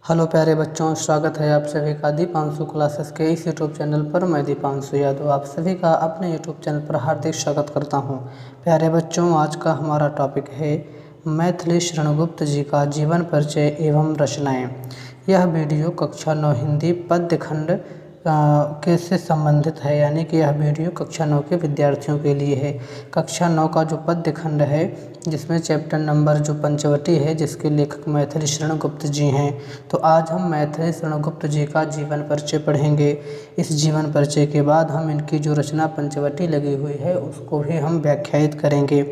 Hello प्यारे बच्चों, स्वागत है आप सभी का दीपांशु क्लासेस के इस यूट्यूब चैनल पर। मैं दीपांशु यादव आप सभी का अपने यूट्यूब चैनल पर हार्दिक स्वागत करता हूं। प्यारे बच्चों, आज का हमारा टॉपिक है मैथिली शरणगुप्त जी का जीवन परिचय एवं रचनाएं। यह वीडियो कक्षा 9 हिंदी पद्य खंड के से संबंधित है, यानी कि यह वीडियो कक्षा 9 के विद्यार्थियों के लिए है। कक्षा 9 का जो पद्य खंड है, जिसमें चैप्टर नंबर जो पंचवटी है, जिसके लेखक मैथिली शरणगुप्त जी हैं। तो आज हम मैथिली शरणगुप्त जी का जीवन परिचय पढ़ेंगे। इस जीवन परिचय के बाद हम इनकी जो रचना पंचवटी लगी हुई है उसको भी हम व्याख्यायित करेंगे।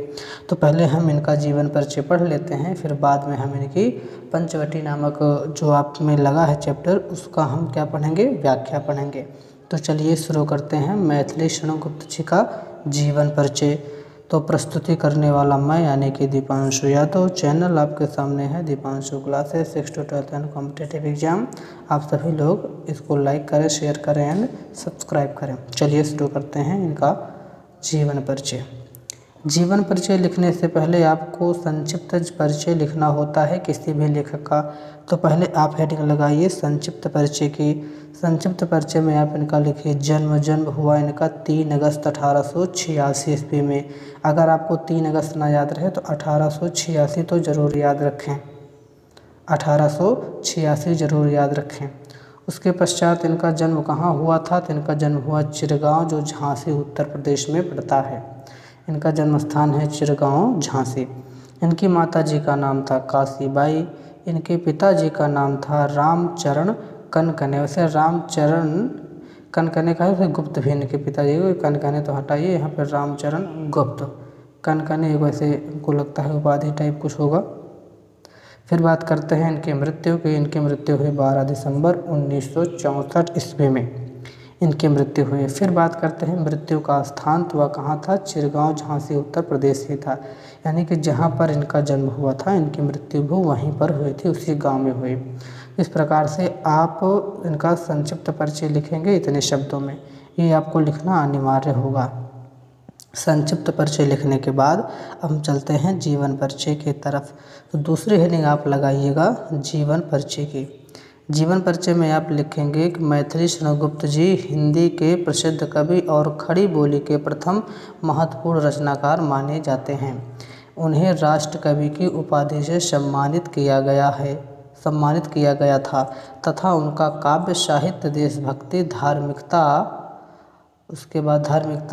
तो पहले हम इनका जीवन परिचय पढ़ लेते हैं, फिर बाद में हम इनकी पंचवटी नामक जो आप में लगा है चैप्टर, उसका हम क्या पढ़ेंगे, व्याख्या पढ़ेंगे। तो चलिए शुरू करते हैं मैथिली शरणगुप्त जी का जीवन परिचय। तो प्रस्तुति करने वाला मैं, यानी कि दीपांशु यादव। चैनल आपके सामने है Deepanshu classes 6 to 12 and competitive exam. आप सभी लोग इसको लाइक करें, शेयर करें एंड सब्सक्राइब करें। चलिए शुरू करते हैं इनका जीवन परिचय। जीवन परिचय लिखने से पहले आपको संक्षिप्त परिचय लिखना होता है किसी भी लेखक का। तो पहले आप हेडिंग लगाइए संक्षिप्त परिचय की। संक्षिप्त परिचय में आप इनका लिखिए जन्म हुआ इनका 3 अगस्त 1886 ईस्वी में। अगर आपको 3 अगस्त ना याद रहे तो 1886 तो ज़रूर याद रखें, 1886 ज़रूर याद रखें। उसके पश्चात इनका जन्म कहाँ हुआ था? तो इनका जन्म हुआ चिरगांव, जो झांसी उत्तर प्रदेश में पड़ता है। इनका जन्म स्थान है चिरगांव, झांसी। इनकी माता जी का नाम था काशीबाई। इनके पिताजी का नाम था रामचरण कनकने। वैसे रामचरण कनकने का है, गुप्त भी इनके पिताजी को, कनकने तो हटाइए, यहाँ पर रामचरण गुप्त। कनकने वैसे उनको लगता है उपाधि टाइप कुछ होगा। फिर बात करते हैं इनकी मृत्यु की। इनकी मृत्यु हुई 12 दिसंबर 1964 ईस्वी में इनकी मृत्यु हुई। फिर बात करते हैं मृत्यु का स्थान, तो वह कहाँ था? चिरगांव, झांसी उत्तर प्रदेश ही था। यानी कि जहाँ पर इनका जन्म हुआ था, इनकी मृत्यु भी वहीं पर हुई थी, उसी गांव में हुई। इस प्रकार से आप इनका संक्षिप्त परिचय लिखेंगे इतने शब्दों में, ये आपको लिखना अनिवार्य होगा। संक्षिप्त परिचय लिखने के बाद हम चलते हैं जीवन परिचय की तरफ। तो दूसरी हेडिंग आप लगाइएगा जीवन परिचय की। जीवन परिचय में आप लिखेंगे कि मैथिली शरणगुप्त जी हिंदी के प्रसिद्ध कवि और खड़ी बोली के प्रथम महत्वपूर्ण रचनाकार माने जाते हैं। उन्हें राष्ट्र कवि की उपाधि से सम्मानित किया गया था तथा उनका काव्य साहित्य देशभक्ति, धार्मिकता,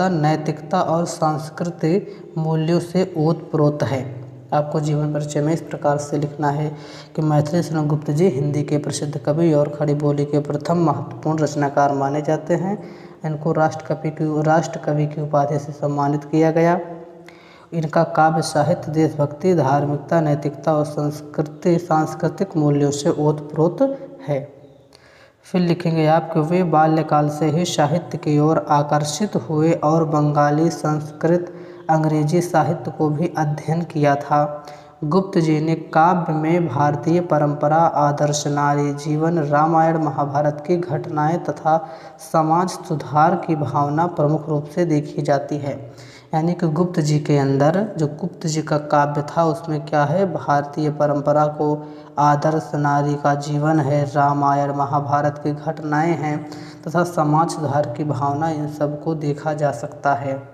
नैतिकता और सांस्कृतिक मूल्यों से ओतप्रोत है। आपको जीवन परिचय में इस प्रकार से लिखना है कि मैथिली शरणगुप्त जी हिंदी के प्रसिद्ध कवि और खड़ी बोली के प्रथम महत्वपूर्ण रचनाकार माने जाते हैं। इनको राष्ट्र कवि की उपाधि से सम्मानित किया गया। इनका काव्य साहित्य देशभक्ति, धार्मिकता, नैतिकता और सांस्कृतिक मूल्यों से ओतप्रोत है। फिर लिखेंगे आप कि वे बाल्यकाल से ही साहित्य की ओर आकर्षित हुए और बंगाली, संस्कृत, अंग्रेजी साहित्य को भी अध्ययन किया था। गुप्त जी ने काव्य में भारतीय परंपरा, आदर्श नारी जीवन, रामायण महाभारत की घटनाएं तथा समाज सुधार की भावना प्रमुख रूप से देखी जाती है। यानी कि गुप्त जी के अंदर जो गुप्त जी का काव्य था उसमें क्या है? भारतीय परंपरा को, आदर्श नारी का जीवन है, रामायण महाभारत की घटनाएं हैं तथा समाज सुधार की भावना, इन सबको देखा जा सकता है।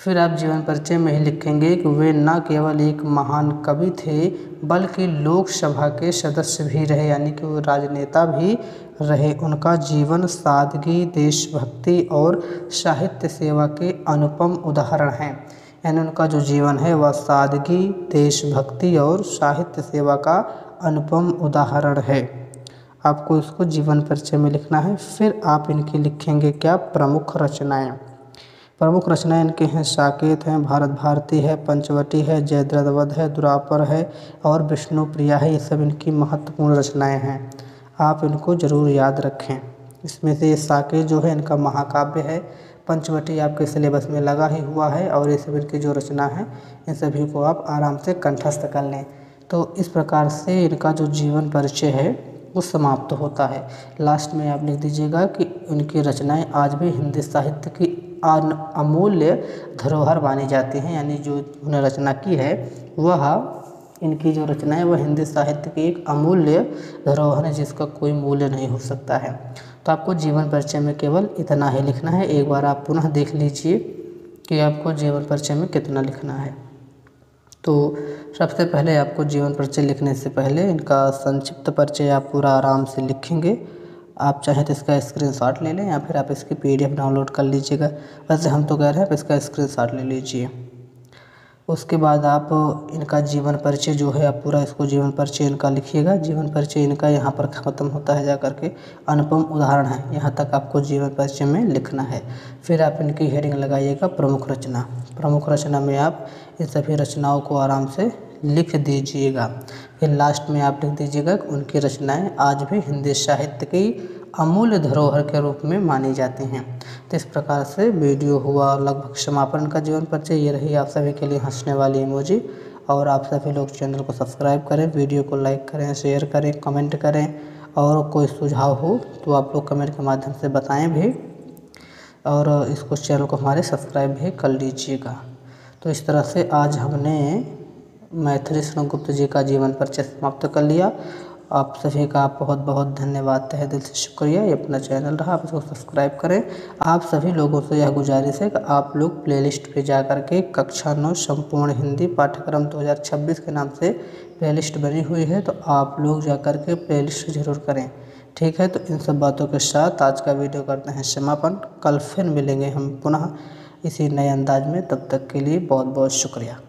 फिर आप जीवन परिचय में ही लिखेंगे कि वे न केवल एक महान कवि थे बल्कि लोकसभा के सदस्य भी रहे, यानी कि वो राजनेता भी रहे। उनका जीवन सादगी, देशभक्ति और साहित्य सेवा के अनुपम उदाहरण हैं। यानी उनका जो जीवन है वह सादगी, देशभक्ति और साहित्य सेवा का अनुपम उदाहरण है। आपको इसको जीवन परिचय में लिखना है। फिर आप इनकी लिखेंगे क्या? प्रमुख रचनाएं। प्रमुख रचनाएं इनके हैं साकेत हैं, भारत भारती है, पंचवटी है, जयद्रथ है, दुरापर है और विष्णुप्रिया है। ये सब इनकी महत्वपूर्ण रचनाएं हैं, आप इनको ज़रूर याद रखें। इसमें से ये साकेत जो है इनका महाकाव्य है, पंचवटी आपके सिलेबस में लगा ही हुआ है, और ये सब इनकी जो रचना है इन सभी को आप आराम से कंठस्थ कर लें। तो इस प्रकार से इनका जो जीवन परिचय है वो समाप्त होता है। लास्ट में आप लिख दीजिएगा कि उनकी रचनाएं आज भी हिंदी साहित्य की अमूल्य धरोहर मानी जाती हैं। यानी जो उन्होंने रचना की है वह इनकी जो रचना है वह हिंदी साहित्य की एक अमूल्य धरोहर है जिसका कोई मूल्य नहीं हो सकता है। तो आपको जीवन परिचय में केवल इतना ही लिखना है। एक बार आप पुनः देख लीजिए कि आपको जीवन परिचय में कितना लिखना है। तो सबसे पहले आपको जीवन परिचय लिखने से पहले इनका संक्षिप्त परिचय आप पूरा आराम से लिखेंगे। आप चाहें तो इसका स्क्रीनशॉट ले लें या फिर आप इसकी PDF डाउनलोड कर लीजिएगा। वैसे हम तो कह रहे हैं आप इसका स्क्रीनशॉट ले लीजिए। उसके बाद आप इनका जीवन परिचय जो है आप पूरा इसको जीवन परिचय इनका लिखिएगा। जीवन परिचय इनका यहाँ पर ख़त्म होता है जा करके अनुपम उदाहरण है, यहाँ तक आपको जीवन परिचय में लिखना है। फिर आप इनकी हेडिंग लगाइएगा प्रमुख रचना। प्रमुख रचना में आप इन सभी रचनाओं को आराम से लिख दीजिएगा। फिर लास्ट में आप लिख दीजिएगा कि उनकी रचनाएं आज भी हिंदी साहित्य की अमूल्य धरोहर के रूप में मानी जाती हैं। तो इस प्रकार से वीडियो हुआ लगभग समापन का जीवन परिचय। ये रही आप सभी के लिए हंसने वाली इमोजी। और आप सभी लोग चैनल को सब्सक्राइब करें, वीडियो को लाइक करें, शेयर करें, कमेंट करें और कोई सुझाव हो तो आप लोग कमेंट के माध्यम से बताएं भी और इसको चैनल को हमारे सब्सक्राइब भी कर लीजिएगा। तो इस तरह से आज हमने मैथिली शरण गुप्त जी का जीवन परिचय समाप्त कर लिया। आप सभी का बहुत बहुत धन्यवाद, तहे दिल से शुक्रिया। ये अपना चैनल रहा, आप इसको सब्सक्राइब करें। आप सभी लोगों से यह गुजारिश है कि आप लोग प्लेलिस्ट पे जा कर के कक्षा 9 संपूर्ण हिंदी पाठ्यक्रम 2026 के नाम से प्लेलिस्ट बनी हुई है, तो आप लोग जा कर के प्लेलिस्ट ज़रूर करें। ठीक है, तो इन सब बातों के साथ आज का वीडियो करते हैं समापन। कल फिर मिलेंगे हम पुनः इसी नए अंदाज में, तब तक के लिए बहुत बहुत शुक्रिया।